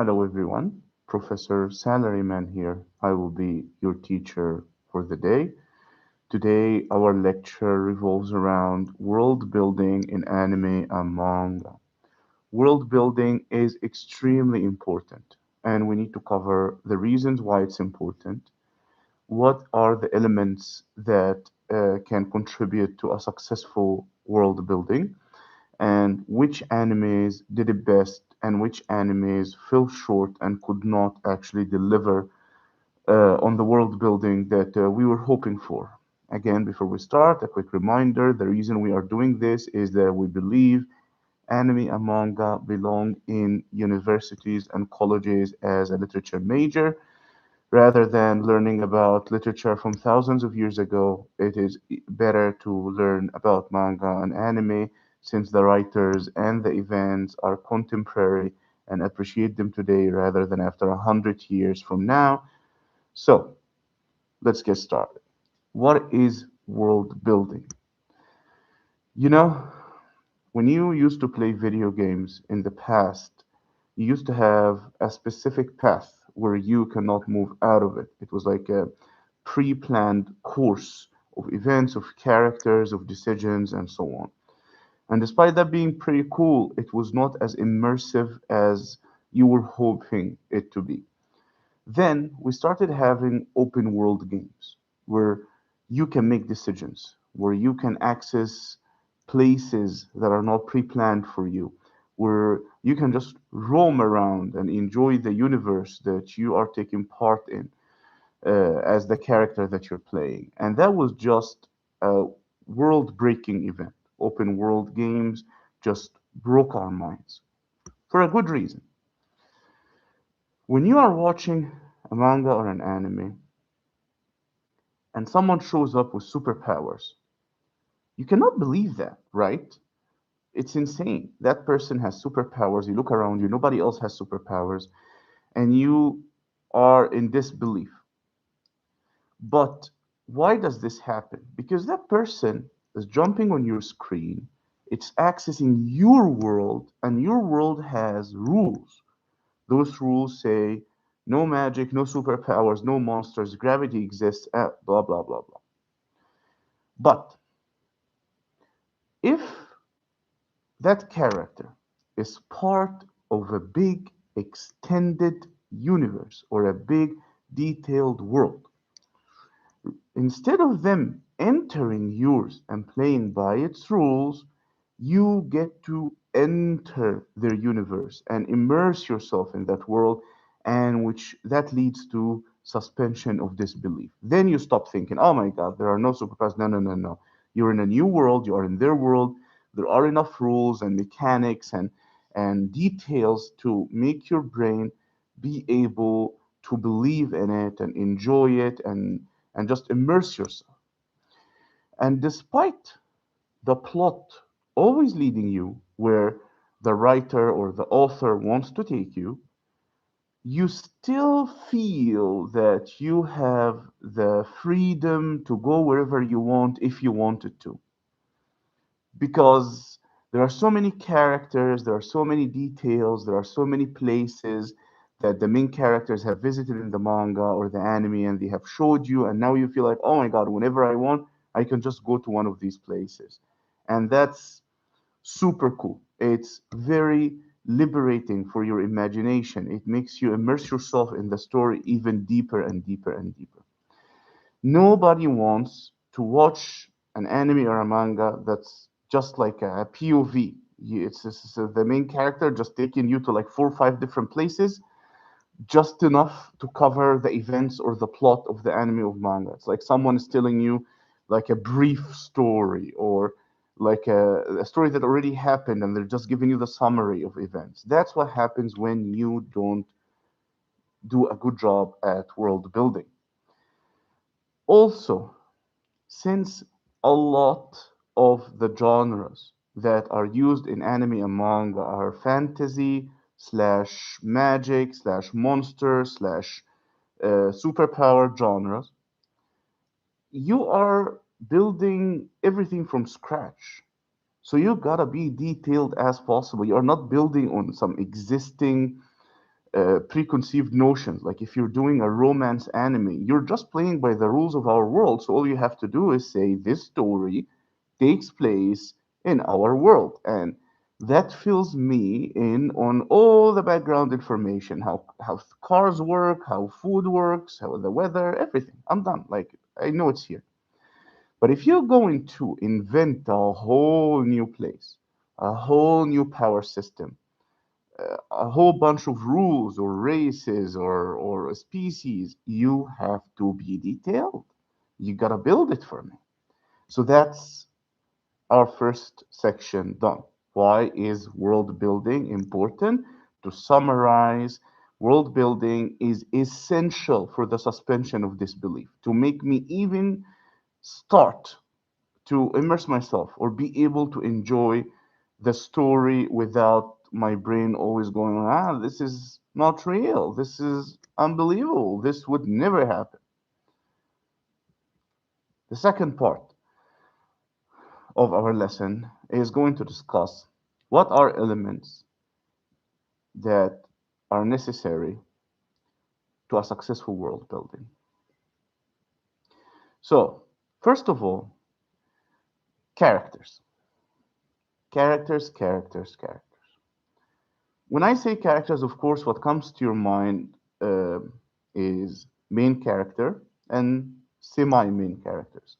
Hello everyone, Professor Salaryman here. I will be your teacher for the day. Today our lecture revolves around world building in anime and manga. World building is extremely important and we need to cover the reasons why it's important, what are the elements that can contribute to a successful world building, and which animes did it best and which animes fell short and could not actually deliver on the world building that we were hoping for. Again, before we start, a quick reminder, the reason we are doing this is that we believe anime and manga belong in universities and colleges as a literature major. Rather than learning about literature from thousands of years ago, it is better to learn about manga and anime since the writers and the events are contemporary and appreciate them today rather than after 100 years from now. So, let's get started. What is world building? You know, when you used to play video games in the past, you used to have a specific path where you cannot move out of it. It was like a pre planned course of events, of characters, of decisions, and so on. And despite that being pretty cool, it was not as immersive as you were hoping it to be. Then we started having open world games where you can make decisions, where you can access places that are not pre planned for you, where you can just roam around and enjoy the universe that you are taking part in as the character that you're playing. And that was just a world breaking event. Open world games just broke our minds for a good reason. When you are watching a manga or an anime, and someone shows up with superpowers. You cannot believe that, right? It's insane. That person has superpowers. You look around you, nobody else has superpowers, and you are in disbelief. But why does this happen? Because that person is jumping on your screen, it's accessing your world, and your world has rules. Those rules say no magic, no superpowers, no monsters, gravity exists, blah, blah, blah, blah. But if that character is part of a big extended universe or a big detailed world. Instead of them entering yours and playing by its rules, you get to enter their universe and immerse yourself in that world, and which that leads to suspension of disbelief. Then you stop thinking, oh my God, there are no superpowers. No, no, no, no. You're in a new world, you are in their world. There are enough rules and mechanics and details to make your brain be able to believe in it and enjoy it and just immerse yourself. And despite the plot always leading you where the writer or the author wants to take you, you still feel that you have the freedom to go wherever you want if you wanted to. Because there are so many characters, there are so many details, there are so many places that the main characters have visited in the manga or the anime and they have showed you, and now you feel like, oh my god, whenever I want, I can just go to one of these places. And that's super cool. It's very liberating for your imagination. It makes you immerse yourself in the story even deeper and deeper and deeper. Nobody wants to watch an anime or a manga that's just like a POV. It's the main character just taking you to like 4 or 5 different places, just enough to cover the events or the plot of the anime or manga. It's like someone is telling you like a brief story or like a story that already happened and they're just giving you the summary of events. That's what happens when you don't do a good job at world building. Also, since a lot of the genres that are used in anime and manga are fantasy slash magic slash monster slash superpower genres, you are building everything from scratch. So you gotta be detailed as possible. You're not building on some existing preconceived notions. Like if you're doing a romance anime, you're just playing by the rules of our world. So all you have to do is say this story takes place in our world, and that fills me in on all the background information, how cars work, how food works, how the weather, everything. I'm done. Like I know it's here. But if you're going to invent a whole new place, a whole new power system, a whole bunch of rules or races or species, you have to be detailed. You gotta build it for me. So that's our first section done. Why is world building important? To summarize, world building is essential for the suspension of disbelief, to make me even start to immerse myself or be able to enjoy the story without my brain always going, this is not real. This is unbelievable. This would never happen. The second part of our lesson is going to discuss what are elements that are necessary to a successful world building. So, first of all, characters. Characters, characters, characters. When I say characters, of course, what comes to your mind uh, is main character and semi-main characters.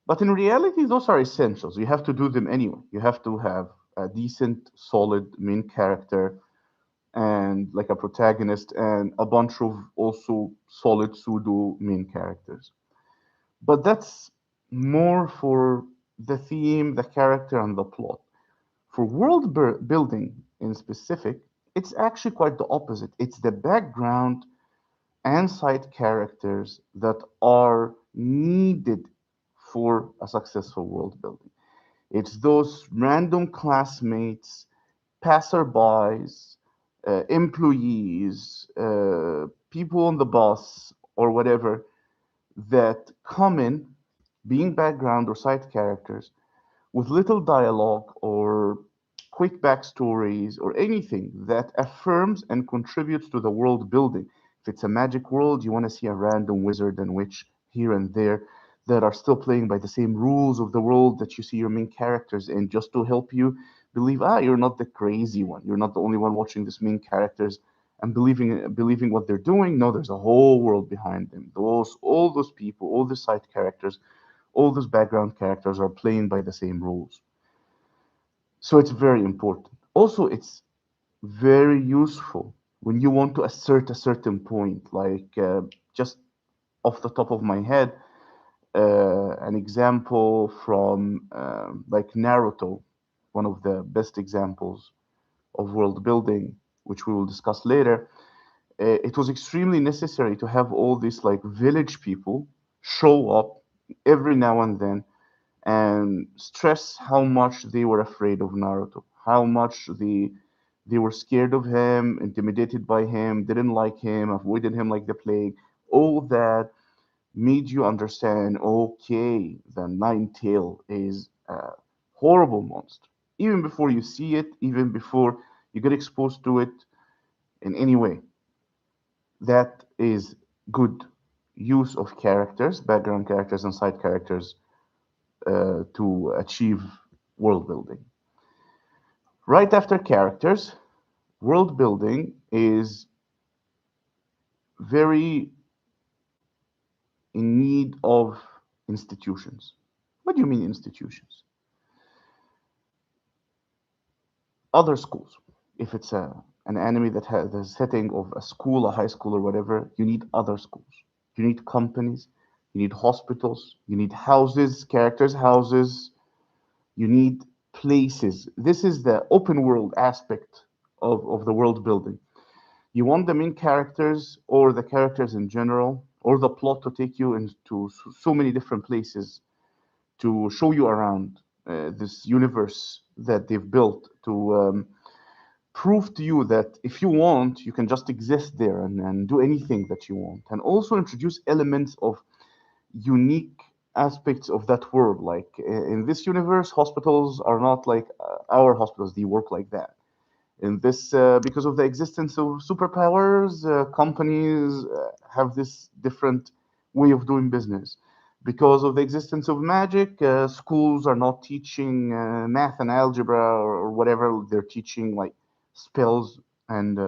But in reality, those are essentials. You have to do them anyway. You have to have a decent, solid main character and like a protagonist and a bunch of also solid pseudo main characters. But that's more for the theme, the character, and the plot. For building in specific, it's actually quite the opposite. It's the background and side characters that are needed for a successful world building. It's those random classmates, passerbys, employees, people on the bus, or whatever that come in being background or side characters with little dialogue or quick backstories or anything that affirms and contributes to the world building. If it's a magic world, you want to see a random wizard and witch here and there that are still playing by the same rules of the world that you see your main characters in, just to help you believe, you're not the crazy one. You're not the only one watching these main characters and believing what they're doing. No, there's a whole world behind them. All those people, all the side characters, all those background characters are playing by the same rules. So it's very important. Also, it's very useful when you want to assert a certain point, like just off the top of my head, an example from like Naruto, one of the best examples of world building, which we will discuss later. It was extremely necessary to have all these like village people show up every now and then and stress how much they were afraid of Naruto, how much they were scared of him, intimidated by him, didn't like him, avoided him like the plague. All that made you understand, okay, the Nine Tail is a horrible monster. Even before you see it, even before you get exposed to it in any way. That is good use of characters, background characters and side characters to achieve world building. Right after characters, world building is very in need of institutions. What do you mean institutions? Other schools. If it's an anime that has the setting of a school, a high school, or whatever, you need other schools. You need companies. You need hospitals. You need houses, characters' houses. You need places. This is the open world aspect of the world building. You want the main characters or the characters in general or the plot to take you into so many different places to show you around this universe that they've built to prove to you that if you want, you can just exist there and do anything that you want. And also introduce elements of unique aspects of that world. Like in this universe, hospitals are not like our hospitals, they work like that. In this, because of the existence of superpowers, companies have this different way of doing business. Because of the existence of magic, schools are not teaching math and algebra or whatever. They're teaching like spells and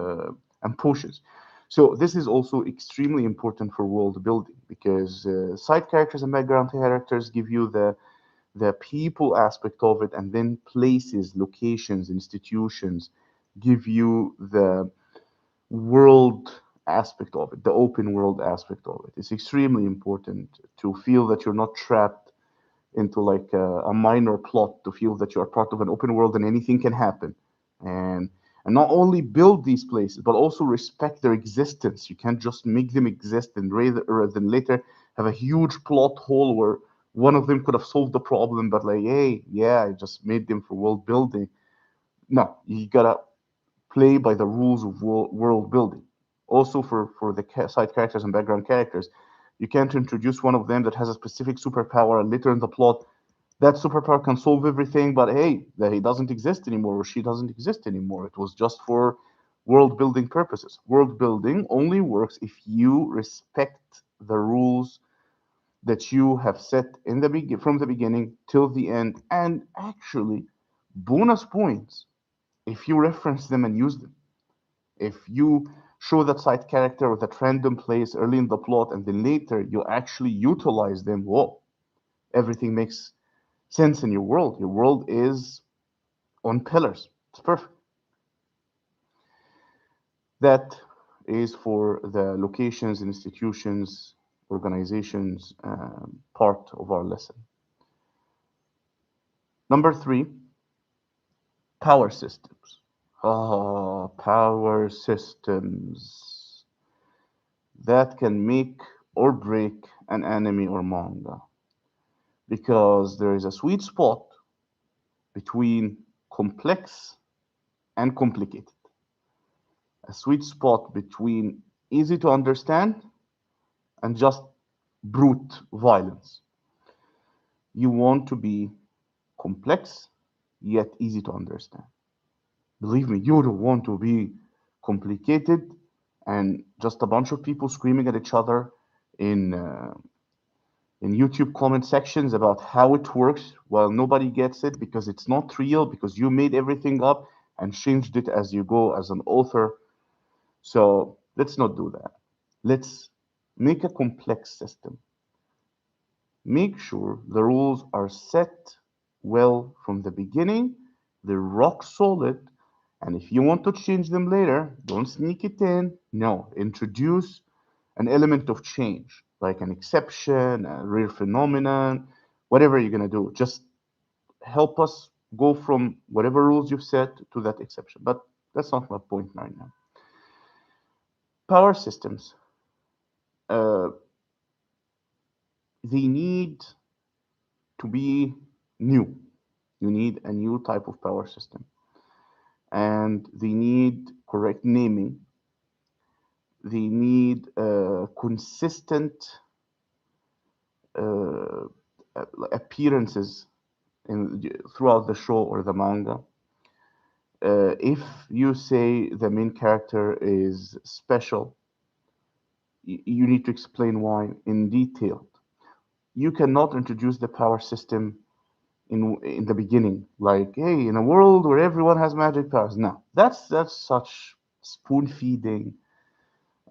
potions. So this is also extremely important for world building because side characters and background characters give you the people aspect of it, and then places, locations, institutions give you the world aspect of it, the open world aspect of it. It's extremely important to feel that you're not trapped into like a minor plot, to feel that you're part of an open world and anything can happen. And and not only build these places, but also respect their existence. You can't just make them exist and rather than later have a huge plot hole where one of them could have solved the problem, but like, hey, yeah, I just made them for world building. No, you gotta play by the rules of world building. Also, for the side characters and background characters, you can't introduce one of them that has a specific superpower and later in the plot that superpower can solve everything, but hey, that he doesn't exist anymore or she doesn't exist anymore. It was just for world building purposes. World building only works if you respect the rules that you have set in from the beginning till the end, and actually, bonus points if you reference them and use them. If you show that side character or that random place early in the plot and then later you actually utilize them, whoa, everything makes sense in your world. Your world is on pillars. It's perfect. That is for the locations, institutions, organizations part of our lesson. Number three, power systems. Power systems that can make or break an anime or manga because there is a sweet spot between complex and complicated, a sweet spot between easy to understand and just brute violence. You want to be complex yet easy to understand. Believe me, you don't want to be complicated and just a bunch of people screaming at each other in in YouTube comment sections about how it works while nobody gets it because it's not real, because you made everything up and changed it as you go as an author. So let's not do that. Let's make a complex system. Make sure the rules are set well from the beginning, they're rock solid, and if you want to change them later, don't sneak it in. No, introduce an element of change, like an exception, a rare phenomenon, whatever you're going to do. Just help us go from whatever rules you've set to that exception. But that's not my point right now. Power systems, uh, they need to be new. You need a new type of power system. And they need correct naming. They need consistent uh, appearances throughout the show or the manga. If you say the main character is special, you need to explain why in detail. You cannot introduce the power system in the beginning, like, hey, in a world where everyone has magic powers. No, that's such spoon feeding,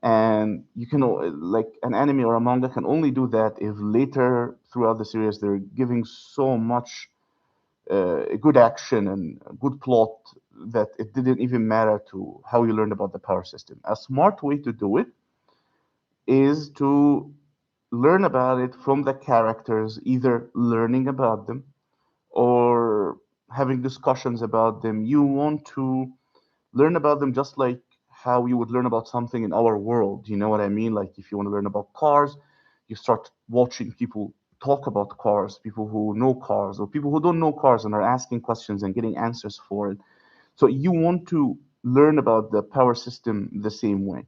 and you can like an anime or a manga can only do that if later throughout the series they're giving so much good action and good plot that it didn't even matter to how you learned about the power system. A smart way to do it is to learn about it from the characters, either learning about them or having discussions about them. You want to learn about them just like how you would learn about something in our world. You know what I mean? Like if you want to learn about cars, you start watching people talk about cars, people who know cars, or people who don't know cars and are asking questions and getting answers for it. So you want to learn about the power system the same way.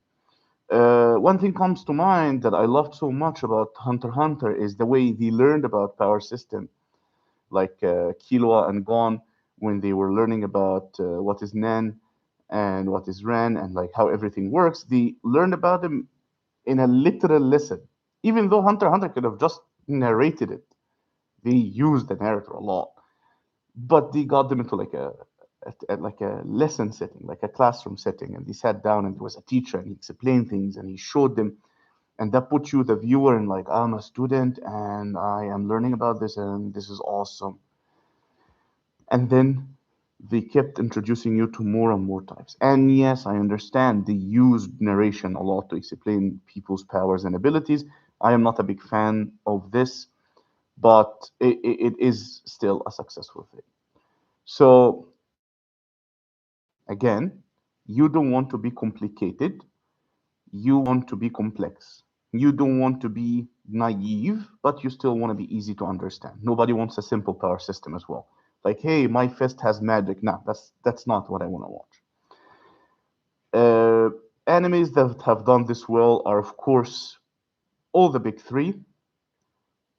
One thing comes to mind that I loved so much about Hunter x Hunter is the way they learned about power system, like Killua and Gon when they were learning about what is Nen and what is Ren and like how everything works. They learned about them in a literal lesson. Even though Hunter x Hunter could have just narrated it, they used the narrator a lot, but they got them into like a lesson setting, like a classroom setting, and they sat down and there was a teacher and he explained things and he showed them, and that puts you, the viewer, in like, I'm a student and I am learning about this and this is awesome. And then they kept introducing you to more and more types. And yes, I understand they used narration a lot to explain people's powers and abilities. I am not a big fan of this, but it is still a successful thing. So again, you don't want to be complicated, you want to be complex. You don't want to be naive, but you still want to be easy to understand. Nobody wants a simple power system as well. Like, hey, my fist has magic. No, that's not what I want to watch. Uh, Animes that have done this well are, of course, all the big three: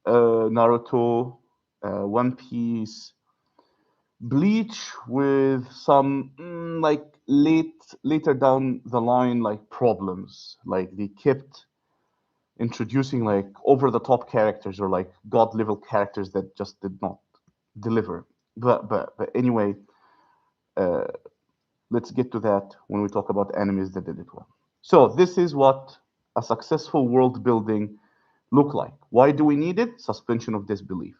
Naruto, One Piece, Bleach, with some like later down the line like problems. Like they kept introducing like over the top characters or like god level characters that just did not deliver. But anyway, uh, let's get to that when we talk about enemies that did it well. So this is what a successful world building look like. Why do we need it? Suspension of disbelief.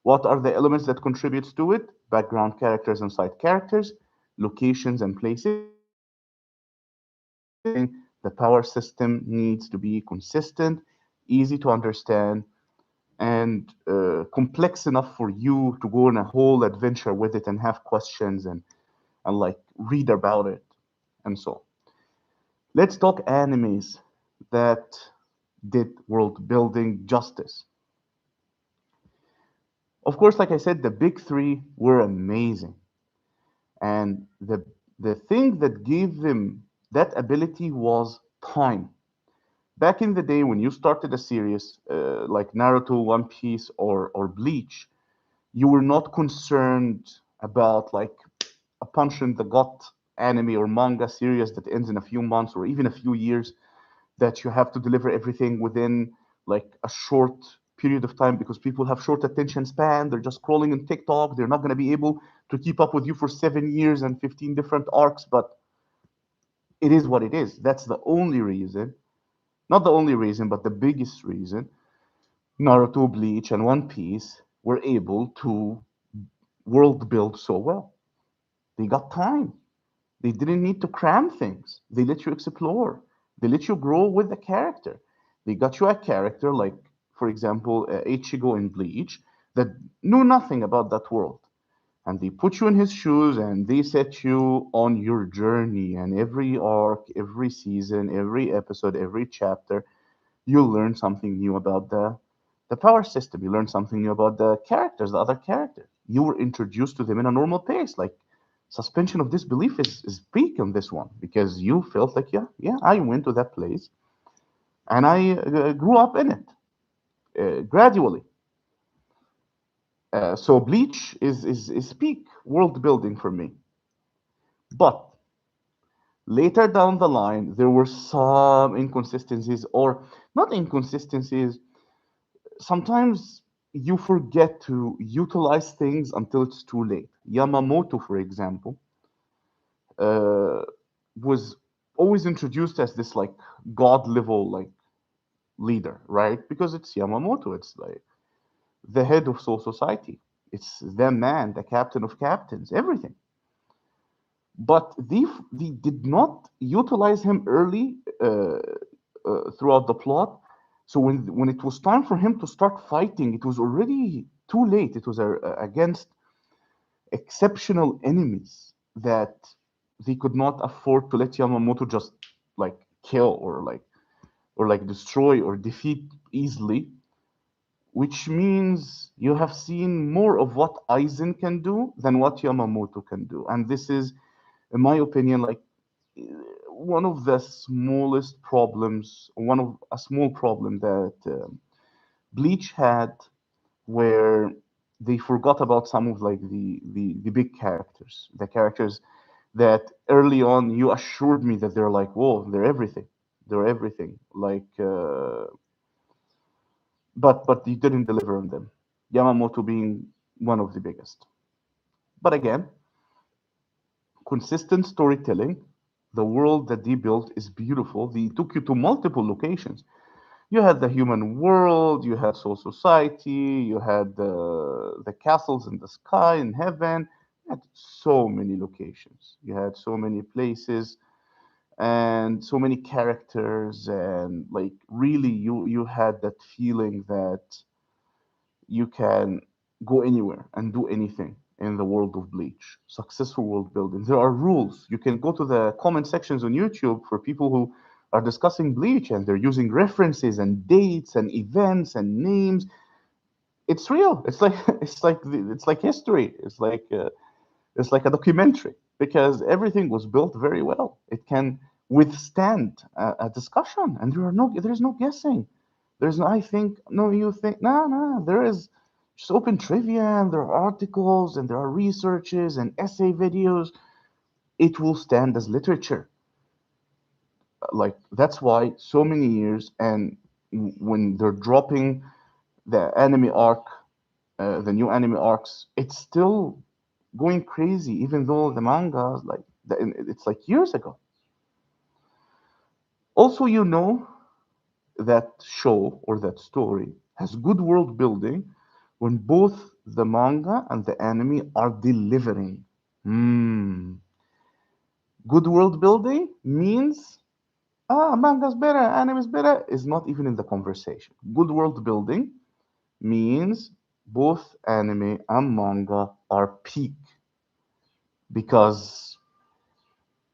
What are the elements that contributes to it? Background characters and side characters, locations and places. The power system needs to be consistent, easy to understand, and complex enough for you to go on a whole adventure with it and have questions and like read about it and so on. Let's talk animes that did world building justice. Of course, like I said, the big three were amazing. And the thing that gave them that ability was time. Back in the day when you started a series like Naruto, One Piece, or Bleach, you were not concerned about like a punch in the gut anime or manga series that ends in a few months or even a few years, that you have to deliver everything within like a short period of time because people have short attention span. They're just scrolling on TikTok. They're not going to be able to keep up with you for 7 years and 15 different arcs, but it is what it is. That's the only reason, not the only reason, but the biggest reason Naruto, Bleach, and One Piece were able to world build so well. They got time. They didn't need to cram things. They let you explore. They let you grow with the character. They got you a character like, for example, Ichigo in Bleach that knew nothing about that world. And they put you in his shoes and they set you on your journey. And every arc, every season, every episode, every chapter, you learn something new about the power system. You learn something new about the characters, the other characters. You were introduced to them in a normal pace. Like suspension of disbelief is peak on this one because you felt like, yeah, I went to that place and I grew up in it gradually. So Bleach is peak world building for me. But later down the line, there were some inconsistencies, or not inconsistencies. Sometimes you forget to utilize things until it's too late. Yamamoto, for example, uh, was always introduced as this like god level like leader, right? Because it's Yamamoto, it's like the head of Soul Society, it's the man, the captain of captains, everything. But they did not utilize him early throughout the plot. So when it was time for him to start fighting, it was already too late. It was against exceptional enemies that they could not afford to let Yamamoto just like kill or like destroy or defeat easily, which means you have seen more of what Aizen can do than what Yamamoto can do. And this is, in my opinion, like one of the smallest problems, one of a small problem that Bleach had, where they forgot about some of like the big characters, the characters that early on you assured me that they're like, whoa, they're everything. They're everything. But you didn't deliver on them. Yamamoto being one of the biggest. But again, consistent storytelling. The world that they built is beautiful. They took you to multiple locations. You had the human world, you had soul society, you had the castles in the sky, in heaven. You had so many locations. You had so many places and so many characters, and like really you had that feeling that you can go anywhere and do anything in the world of Bleach. Successful world building. There are rules. You can go to the comment sections on YouTube for people who are discussing Bleach and they're using references and dates and events and names. It's real. It's like it's like history. It's like a documentary because everything was built very well. It can withstand a discussion, and there's no guessing. There's no I think no you think no. There is just open trivia, and there are articles, and there are researches and essay videos. It will stand as literature. Like that's why so many years, and when they're dropping the anime arc, the new anime arcs, it's still going crazy, even though the manga it's like years ago. Also, that show or that story has good world building when both the manga and the anime are delivering. Hmm. Good world building means manga's better, anime's better is not even in the conversation. Good world building means both anime and manga are peak because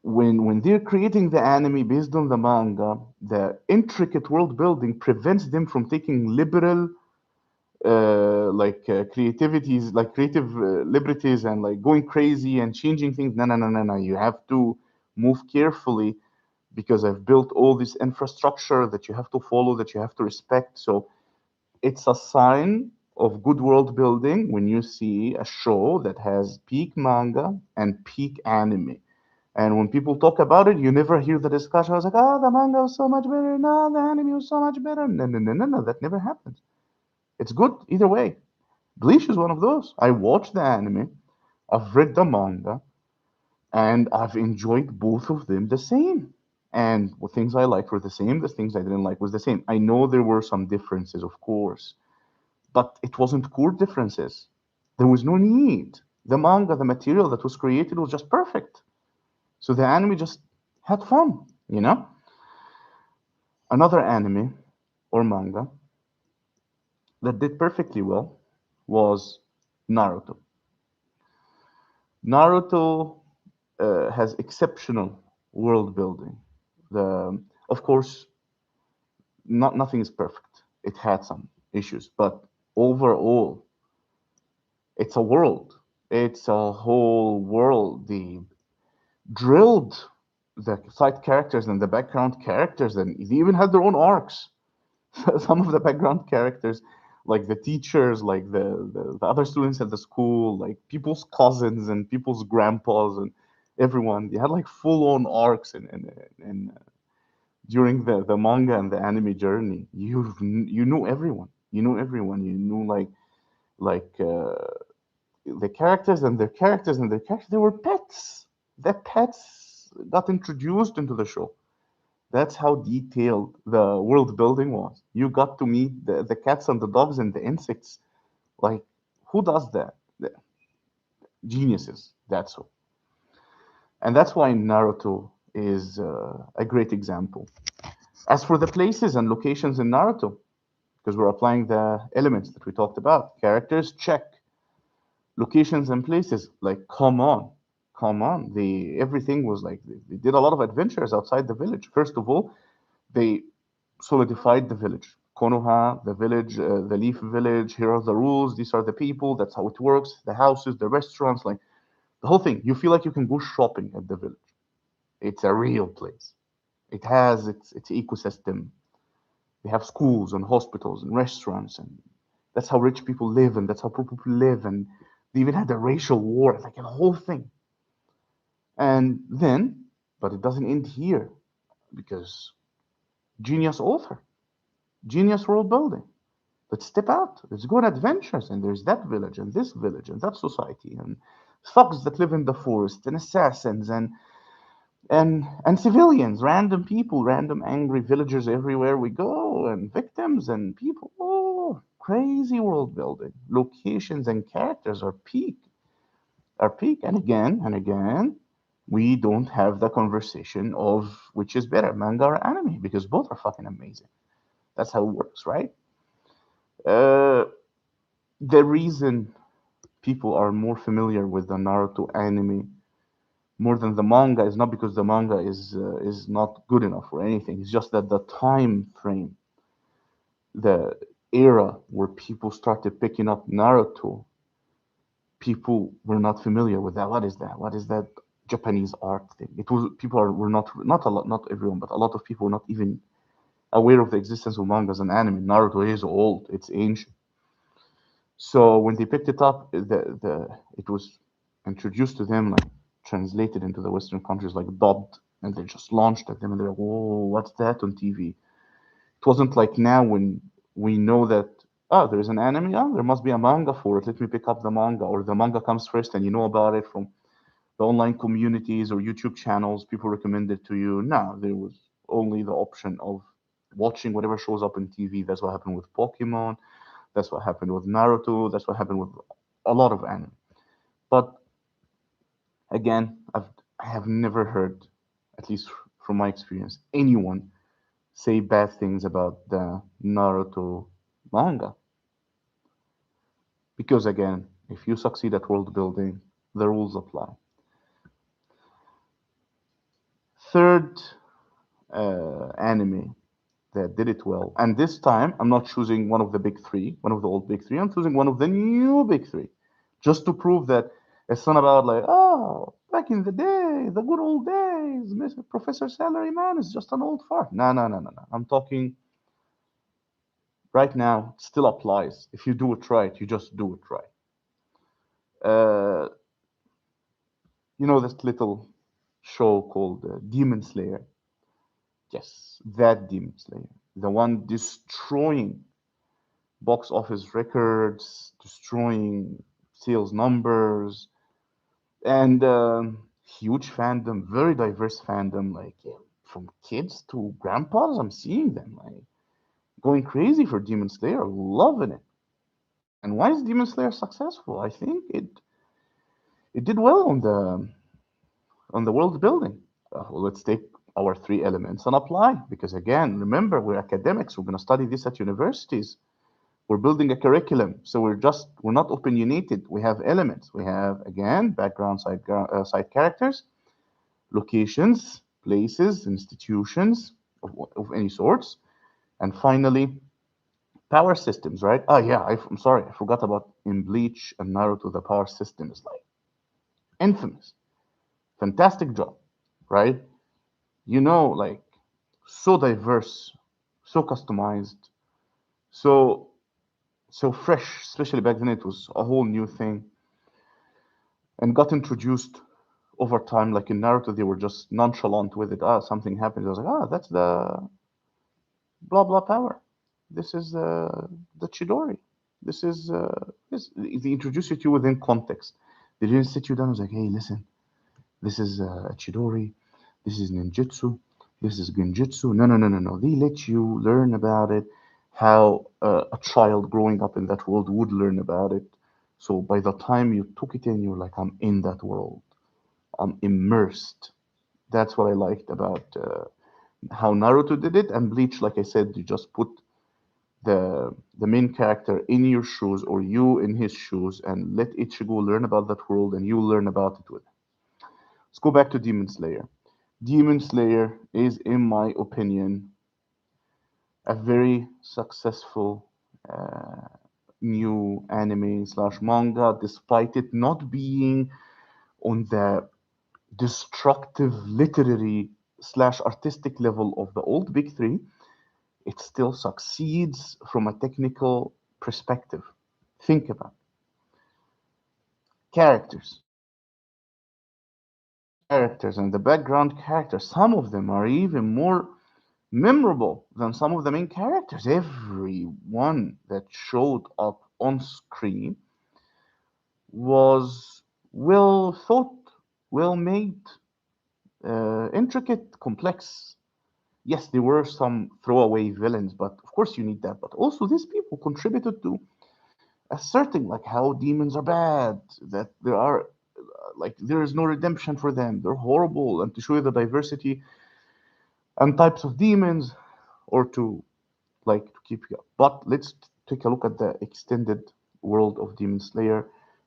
when they're creating the anime based on the manga, the intricate world building prevents them from taking liberal creativities, like creative liberties, and like going crazy and changing things. No, no, no, no, no. You have to move carefully because I've built all this infrastructure that you have to follow, that you have to respect. So it's a sign of good world building when you see a show that has peak manga and peak anime. And when people talk about it, you never hear the discussion. I was like, oh, the manga was so much better. No, the anime was so much better. No, no, no, no, no. That never happens. It's good either way. Bleach is one of those. I watched the anime, I've read the manga, and I've enjoyed both of them the same. And the things I liked were the same, the things I didn't like was the same. I know there were some differences, of course, but it wasn't core differences. There was no need. The manga, the material that was created was just perfect. So the anime just had fun. Another anime or manga that did perfectly well was Naruto. Naruto has exceptional world building. Of course, nothing is perfect. It had some issues, but overall, it's a world. It's a whole world. They drilled the side characters and the background characters, and they even had their own arcs. Some of the background characters, like the teachers, like the other students at the school, like people's cousins and people's grandpas and everyone, they had like full on arcs and during the manga and the anime journey. You knew everyone. You knew everyone. You knew like the characters and their characters and their characters. They were pets. The pets got introduced into the show. That's how detailed the world building was. You got to meet the cats and the dogs and the insects. Like, who does that? The geniuses. That's all. And that's why Naruto is a great example. As for the places and locations in Naruto, because we're applying the elements that we talked about, characters, check. Locations and places, like, come on. Everything was like they did a lot of adventures outside the village. First of all, they solidified the village. Konoha, the village, the Leaf Village. Here are the rules. These are the people. That's how it works. The houses, the restaurants, like the whole thing. You feel like you can go shopping at the village. It's a real place. It has its ecosystem. They have schools and hospitals and restaurants, and that's how rich people live, and that's how poor people live. And they even had a racial war, like a whole thing. And then, but it doesn't end here because genius author, genius world building. Let's step out. Let's go on adventures. And there's that village and this village and that society and thugs that live in the forest and assassins and civilians, random people, random angry villagers everywhere we go, and victims and people. Oh, crazy world building. Locations and characters are peak. And again, we don't have the conversation of which is better, manga or anime, because both are fucking amazing. That's how it works, right? Uh, the reason people are more familiar with the Naruto anime more than the manga is not because the manga is not good enough or anything. It's just that the time frame, the era where people started picking up Naruto, people were not familiar with that. What is that? What is that Japanese art thing? It was people were not a lot, not everyone, but a lot of people were not even aware of the existence of mangas and anime. Naruto is old. It's ancient. So when they picked it up, it was introduced to them, like translated into the Western countries, like dubbed, and they just launched at them, and they're like, "Whoa, what's that on TV?" It wasn't like now when we know that there's an anime, there must be a manga for it. Let me pick up the manga, or the manga comes first, and you know about it from the online communities or YouTube channels. People recommend it to you. No, there was only the option of watching whatever shows up on TV. That's what happened with Pokemon. That's what happened with Naruto. That's what happened with a lot of anime. But again, I have never heard, at least from my experience, anyone say bad things about the Naruto manga. Because again, if you succeed at world building, the rules apply. Third anime that did it well, and this time I'm not choosing one of the big three, one of the old big three. I'm choosing one of the new big three, just to prove that it's not about like, oh, back in the day, the good old days, Mr. Professor Salaryman is just an old fart. No, no, no, no, no. I'm talking right now. It still applies. If you do it right, you just do it right. Uh, this little show called Demon Slayer. Yes, that Demon Slayer, the one destroying box office records, destroying sales numbers, and huge fandom, very diverse fandom. Like from kids to grandpas, I'm seeing them like going crazy for Demon Slayer, loving it. And why is Demon Slayer successful? I think it did well on the world building. Well, let's take our three elements and apply. Because again, remember, we're academics. We're going to study this at universities. We're building a curriculum, so we're not opinionated. We have elements. We have again background, side characters, locations, places, institutions of any sorts, and finally power systems. Right? Oh yeah, I'm sorry, I forgot about in Bleach and Naruto. The power system is like infamous, fantastic job, right? Like so diverse, so customized, so so fresh. Especially back then, it was a whole new thing and got introduced over time. Like in Naruto, they were just nonchalant with it. Something happened. I was like, that's the blah blah power. This is the Chidori. This is this. They introduced it to you within context. They didn't sit you down and was like, hey, listen, this is a Chidori. This is ninjutsu. This is genjutsu. No, no, no, no, no. They let you learn about it, how a child growing up in that world would learn about it. So by the time you took it in, you're like, I'm in that world. I'm immersed. That's what I liked about how Naruto did it, and Bleach. Like I said, you just put the main character in your shoes or you in his shoes, and let Ichigo learn about that world, and you learn about it with him. Let's go back to Demon Slayer. Demon Slayer is, in my opinion, a very successful uh, new anime slash manga, despite it not being on the destructive literary slash artistic level of the old big three. It still succeeds from a technical perspective. Think about it. Characters, characters and the background characters, some of them are even more memorable than some of the main characters. Everyone that showed up on screen was well thought, well made, intricate, complex. Yes, there were some throwaway villains, but of course you need that. But also, these people contributed to asserting like how demons are bad, that there are like there is no redemption for them, they're horrible, and to show you the diversity and types of demons, or to like to keep you up. But let's take a look at the extended world of Demon Slayer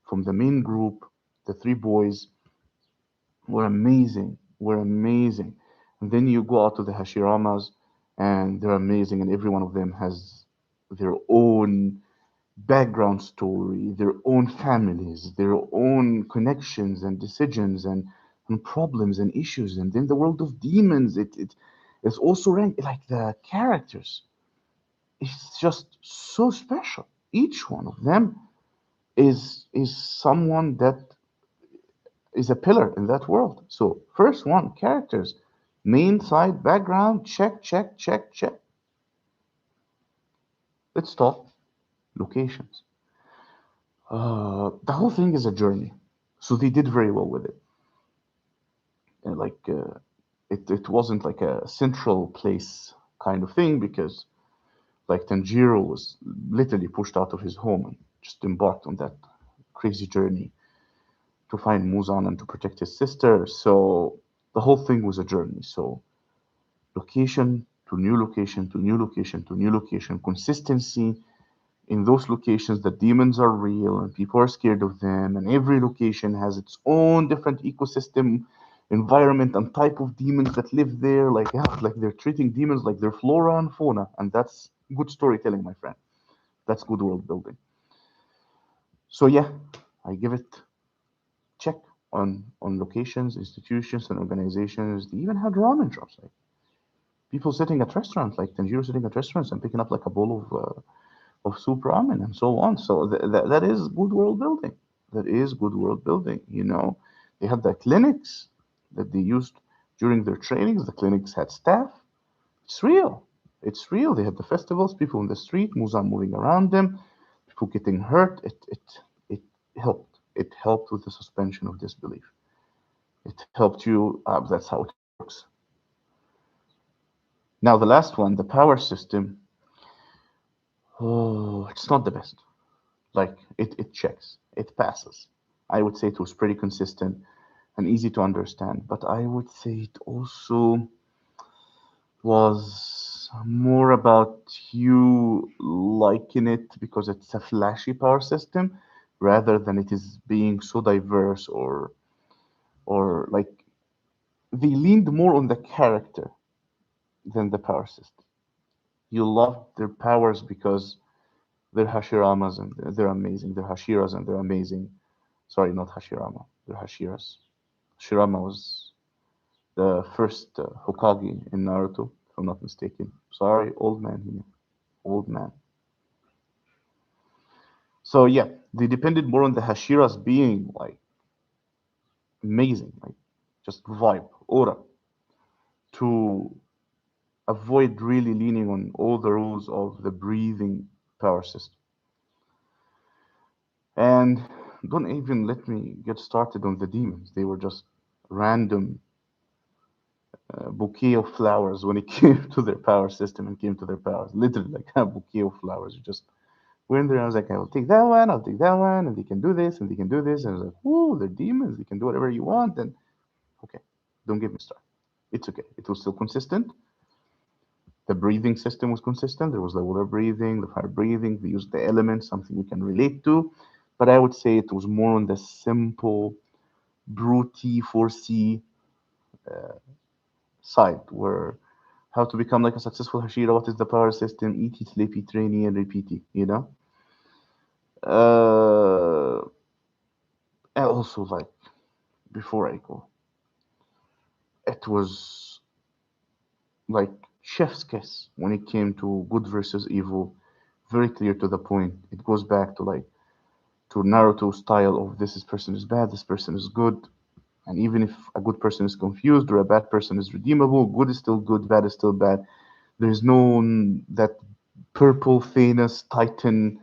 from the main group. The three boys were amazing, were amazing. And then you go out to the Hashiramas, and they're amazing, and every one of them has their own background story, their own families, their own connections and decisions and problems and issues. And then the world of demons, it's also ranked like the characters. It's just so special. Each one of them is someone that is a pillar in that world. So first one, characters, main side background, check, check, check, check. Let's talk locations. The whole thing is a journey, so they did very well with it. Like it wasn't like a central place kind of thing because like Tanjiro was literally pushed out of his home and just embarked on that crazy journey to find Muzan and to protect his sister. So the whole thing was a journey. So location to new location to new location to new location, consistency in those locations. The demons are real and people are scared of them, and every location has its own different ecosystem, environment, and type of demons that live there. Like yeah, like they're treating demons like they're flora and fauna, and that's good storytelling, my friend. That's good world building. So yeah, I give it check on locations, institutions, and organizations. They even had ramen shops, like people sitting at restaurants, like Tanjiro sitting at restaurants and picking up like a bowl of soup ramen and so on. So that is good world building. That is good world building. You know, they had the clinics that they used during their trainings. The clinics had staff. It's real. It's real. They had the festivals, people in the street, Muzan moving around them, people getting hurt. It helped. It helped with the suspension of disbelief. It helped you. That's how it works. Now the last one, the power system. Oh, it's not the best. Like it checks, it passes. I would say it was pretty consistent and easy to understand, but I would say it also was more about you liking it because it's a flashy power system rather than it is being so diverse or like they leaned more on the character than the power system. You loved their powers because they're Hashiramas and they're amazing. They're Hashiras and they're amazing. Sorry, not Hashirama. They're Hashiras. Hashirama was the first Hokage in Naruto, if I'm not mistaken. Sorry, old man here. Old man. So yeah, they depended more on the Hashiras being like amazing, like just vibe, aura, to avoid really leaning on all the rules of the breathing power system. And don't even let me get started on the demons. They were just random bouquet of flowers when it came to their power system and came to their powers. Literally, like a bouquet of flowers. You just went there. I was like, I'll take that one. I'll take that one, and they can do this, and they can do this. And I was like, ooh, they're demons. They can do whatever you want. And okay, don't get me started. It's okay. It was still consistent. The breathing system was consistent. There was the water breathing, the fire breathing. They used the elements, something we can relate to. But I would say it was more on the simple, brute 4C side, where how to become like a successful Hashira, what is the power system, eat it, sleep it, train and repeat it, you know? And also, like, before I go, it was like chef's kiss when it came to good versus evil, very clear to the point. It goes back to like to Naruto style of this is person is bad, this person is good. And even if a good person is confused or a bad person is redeemable, good is still good, bad is still bad. There's no that purple Thanos Titan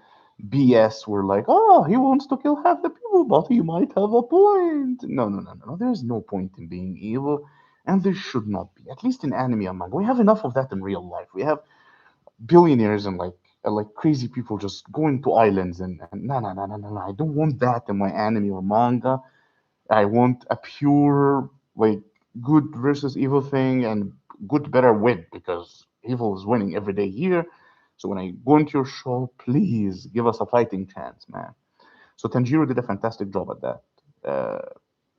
BS where like, oh, he wants to kill half the people, but he might have a point. No, no, no, no, no. There's no point in being evil, and there should not be. At least in anime and manga, we have enough of that in real life. We have billionaires and like crazy people just going to islands and no, no, no, no, no, no. I don't want that in my anime or manga. I want a pure like good versus evil thing, and good better win because evil is winning every day here. So when I go into your show, please give us a fighting chance, man. So Tanjiro did a fantastic job at that.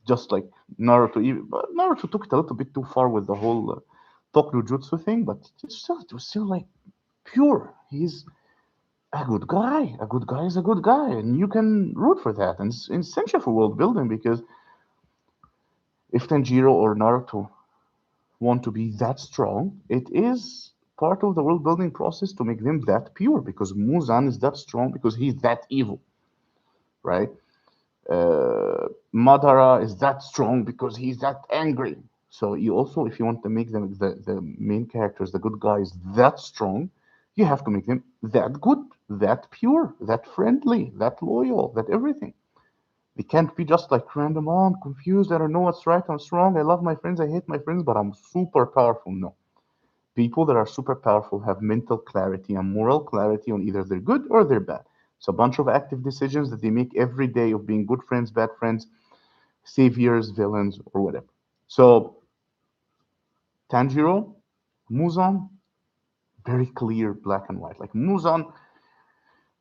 Just like Naruto, even, but Naruto took it a little bit too far with the whole Tokyo Jutsu thing, but it was still like pure. He's a good guy. A good guy is a good guy, and you can root for that. And it's essential for world building because if Tanjiro or Naruto want to be that strong, it is part of the world building process to make them that pure because Muzan is that strong because he's that evil, right? Madara is that strong because he's that angry. So you also, if you want to make them the main characters, the good guys, that strong, you have to make them that good, that pure, that friendly, that loyal, that everything. They can't be just like random, oh, I'm confused, I don't know what's right, what's wrong, I love my friends, I hate my friends, but I'm super powerful. No. People that are super powerful have mental clarity and moral clarity on either they're good or they're bad. It's a bunch of active decisions that they make every day of being good friends, bad friends, saviors, villains, or whatever. So Tanjiro, Muzan, very clear, black and white. Like Muzan,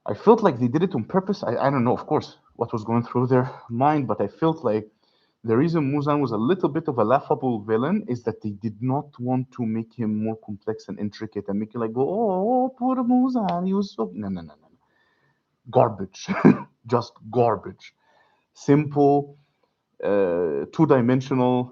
I felt like they did it on purpose. I don't know, of course, what was going through their mind, but I felt like the reason Muzan was a little bit of a laughable villain is that they did not want to make him more complex and intricate and make you like go, oh, poor Muzan, he was so no, no, no, no, no. Garbage, just garbage. Simple, two-dimensional